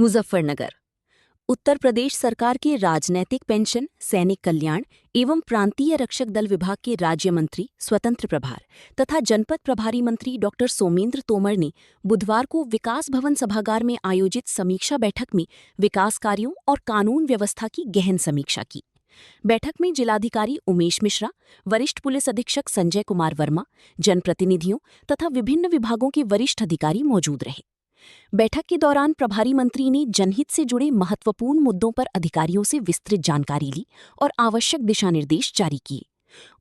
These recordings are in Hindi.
मुजफ्फरनगर। उत्तर प्रदेश सरकार के राजनैतिक पेंशन, सैनिक कल्याण एवं प्रांतीय रक्षक दल विभाग के राज्य मंत्री, स्वतंत्र प्रभार तथा जनपद प्रभारी मंत्री डॉक्टर सोमेंद्र तोमर ने बुधवार को विकास भवन सभागार में आयोजित समीक्षा बैठक में विकास कार्यों और कानून व्यवस्था की गहन समीक्षा की। बैठक में जिलाधिकारी उमेश मिश्रा, वरिष्ठ पुलिस अधीक्षक संजय कुमार वर्मा, जनप्रतिनिधियों तथा विभिन्न विभागों के वरिष्ठ अधिकारी मौजूद रहे। बैठक के दौरान प्रभारी मंत्री ने जनहित से जुड़े महत्वपूर्ण मुद्दों पर अधिकारियों से विस्तृत जानकारी ली और आवश्यक दिशा निर्देश जारी किए।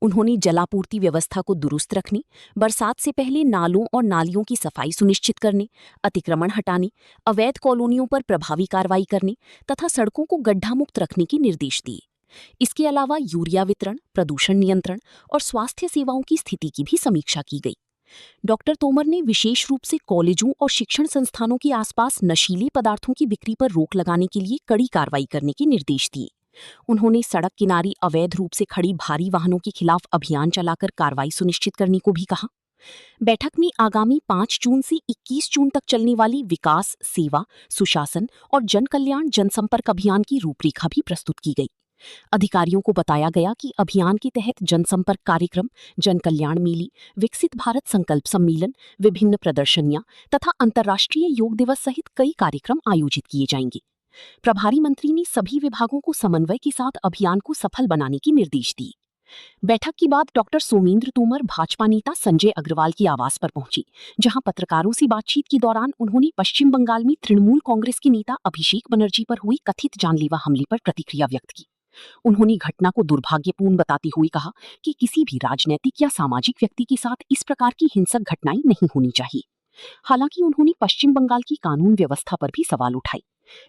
उन्होंने जलापूर्ति व्यवस्था को दुरुस्त रखने, बरसात से पहले नालों और नालियों की सफाई सुनिश्चित करने, अतिक्रमण हटाने, अवैध कॉलोनियों पर प्रभावी कार्रवाई करने तथा सड़कों को गड्ढा मुक्त रखने के निर्देश दिए। इसके अलावा यूरिया वितरण, प्रदूषण नियंत्रण और स्वास्थ्य सेवाओं की स्थिति की भी समीक्षा की गई। डॉक्टर तोमर ने विशेष रूप से कॉलेजों और शिक्षण संस्थानों के आसपास नशीले पदार्थों की बिक्री पर रोक लगाने के लिए कड़ी कार्रवाई करने के निर्देश दिए। उन्होंने सड़क किनारे अवैध रूप से खड़ी भारी वाहनों के खिलाफ अभियान चलाकर कार्रवाई सुनिश्चित करने को भी कहा। बैठक में आगामी 5 जून से 21 जून तक चलने वाली विकास, सेवा, सुशासन और जन कल्याण जनसंपर्क अभियान की रूपरेखा भी प्रस्तुत की गई। अधिकारियों को बताया गया कि अभियान के तहत जनसंपर्क कार्यक्रम, जन कल्याण मेले, विकसित भारत संकल्प सम्मेलन, विभिन्न प्रदर्शनियां तथा अंतर्राष्ट्रीय योग दिवस सहित कई कार्यक्रम आयोजित किए जाएंगे। प्रभारी मंत्री ने सभी विभागों को समन्वय के साथ अभियान को सफल बनाने के निर्देश दिए। बैठक के बाद डॉक्टर सोमेंद्र तोमर भाजपा नेता संजय अग्रवाल के आवास पर पहुंचे, जहां पत्रकारों से बातचीत के दौरान उन्होंने पश्चिम बंगाल में तृणमूल कांग्रेस के नेता अभिषेक बनर्जी पर हुई कथित जानलेवा हमले पर प्रतिक्रिया व्यक्त की। उन्होंने घटना को दुर्भाग्यपूर्ण बताते हुए कहा कि किसी भी राजनीतिक या सामाजिक व्यक्ति के साथ इस प्रकार की हिंसक घटनाएं नहीं होनी चाहिए। हालांकि उन्होंने पश्चिम बंगाल की कानून व्यवस्था पर भी सवाल उठाए।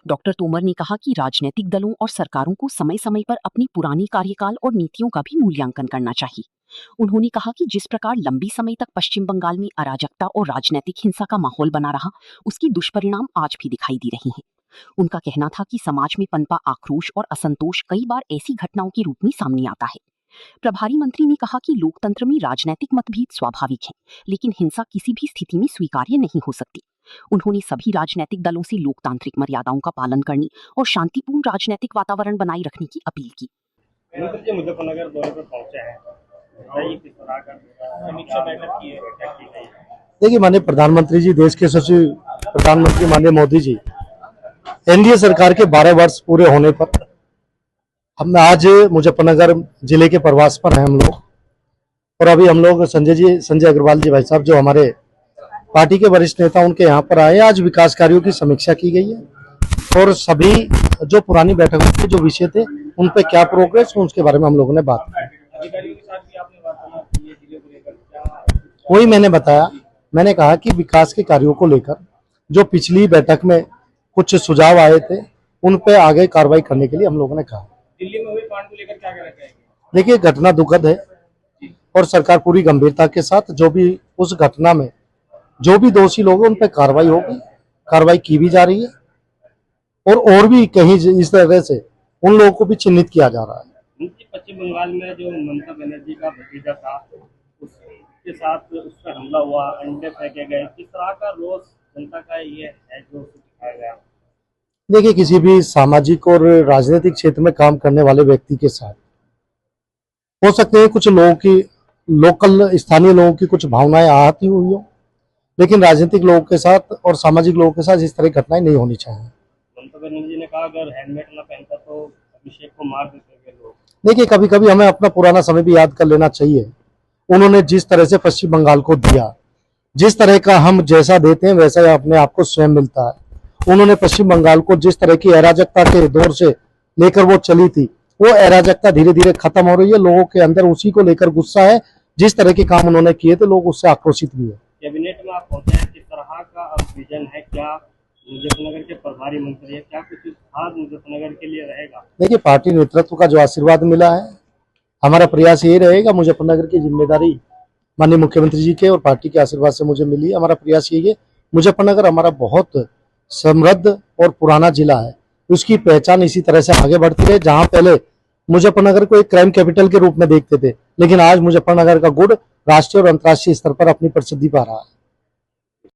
डॉक्टर तोमर ने कहा कि राजनीतिक दलों और सरकारों को समय समय पर अपनी पुरानी कार्यकाल और नीतियों का भी मूल्यांकन करना चाहिए। उन्होंने कहा कि जिस प्रकार लंबी समय तक पश्चिम बंगाल में अराजकता और राजनीतिक हिंसा का माहौल बना रहा, उसकी दुष्परिणाम आज भी दिखाई दे रहे हैं। उनका कहना था कि समाज में पनपा आक्रोश और असंतोष कई बार ऐसी घटनाओं के रूप में सामने आता है। प्रभारी मंत्री ने कहा कि लोकतंत्र में राजनीतिक मतभेद स्वाभाविक हैं, लेकिन हिंसा किसी भी स्थिति में स्वीकार्य नहीं हो सकती। उन्होंने सभी राजनीतिक दलों से लोकतांत्रिक मर्यादाओं का पालन करने और शांतिपूर्ण राजनीतिक वातावरण बनाए रखने की अपील की। मुजफ्फरनगर दौरे पर पहुंचे हैं, समीक्षा बैठक की है। देखिए, माननीय प्रधानमंत्री जी, देश के सचिव प्रधानमंत्री माननीय मोदी जी, एनडीए सरकार के 12 वर्ष पूरे होने पर हम आज मुजफ्फरनगर जिले के प्रवास पर हैं हम लोग। और अभी हम लोग संजय अग्रवाल जी भाई साहब, जो हमारे पार्टी के वरिष्ठ नेता, उनके यहाँ पर आए। आज विकास कार्यों की समीक्षा की गई है और सभी जो पुरानी बैठकों के जो विषय थे उन पे क्या प्रोग्रेस, उसके बारे में हम लोगों ने बात की। वही मैंने बताया, मैंने कहा कि विकास के कार्यों को लेकर जो पिछली बैठक में कुछ सुझाव आए थे, उन पे आगे कार्रवाई करने के लिए हम लोगों ने कहा। दिल्ली में हुए कांड को लेकर क्या कहना चाहेंगे? देखिए, घटना दुखद है और सरकार पूरी गंभीरता के साथ जो भी उस घटना में जो भी दोषी लोग हैं उन पे कार्रवाई होगी, कार्रवाई की भी जा रही है और भी कहीं इस तरह से उन लोगों को भी चिन्हित किया जा रहा है। पश्चिम बंगाल में जो ममता बनर्जी का भतीजा था, उसके साथ उस पर हमला हुआ, अंडे फेंके गए, किस तरह का रोष जनता का ये है जो दिखाया गया? देखिए, किसी भी सामाजिक और राजनीतिक क्षेत्र में काम करने वाले व्यक्ति के साथ हो सकते हैं कुछ लोगों की, लोकल स्थानीय लोगों की कुछ भावनाएं आहत हुई हो, लेकिन राजनीतिक लोगों के साथ और सामाजिक लोगों के साथ इस तरह की घटनाएं नहीं होनी चाहिए। ममता बनर्जी ने कहा अगर हेलमेट न पहनता तो अभिषेक को मार देते लोग। देखिए, कभी कभी हमें अपना पुराना समय भी याद कर लेना चाहिए। उन्होंने जिस तरह से पश्चिम बंगाल को दिया, जिस तरह का हम जैसा देते हैं वैसा ही अपने आप को स्वयं मिलता है। उन्होंने पश्चिम बंगाल को जिस तरह की अराजकता के दौर से लेकर वो चली थी, वो अराजकता धीरे धीरे खत्म हो रही है। लोगों के अंदर उसी को लेकर गुस्सा है। जिस तरह के काम उन्होंने किए थे, लोग उससे आक्रोशित भी है। कैबिनेट में आप पहुंचे हैं, किस तरह का अब विजन है? क्या मुजफ्फरनगर के प्रभारी मंत्री है, क्या कुछ खास मुजफ्फरनगर के लिए रहेगा? देखिए, पार्टी नेतृत्व का जो आशीर्वाद मिला है, हमारा प्रयास यही रहेगा। मुजफ्फरनगर की जिम्मेदारी माननीय मुख्यमंत्री जी के और पार्टी के आशीर्वाद से मुझे मिली है। हमारा प्रयास यही है। मुजफ्फरनगर हमारा बहुत समृद्ध और पुराना जिला है, उसकी पहचान इसी तरह से आगे बढ़ती रहे। जहां पहले मुजफ्फरनगर को एक क्राइम कैपिटल के रूप में देखते थे, लेकिन आज मुजफ्फरनगर का गुड़ राष्ट्रीय और अंतर्राष्ट्रीय स्तर पर अपनी प्रसिद्धि पा रहा है।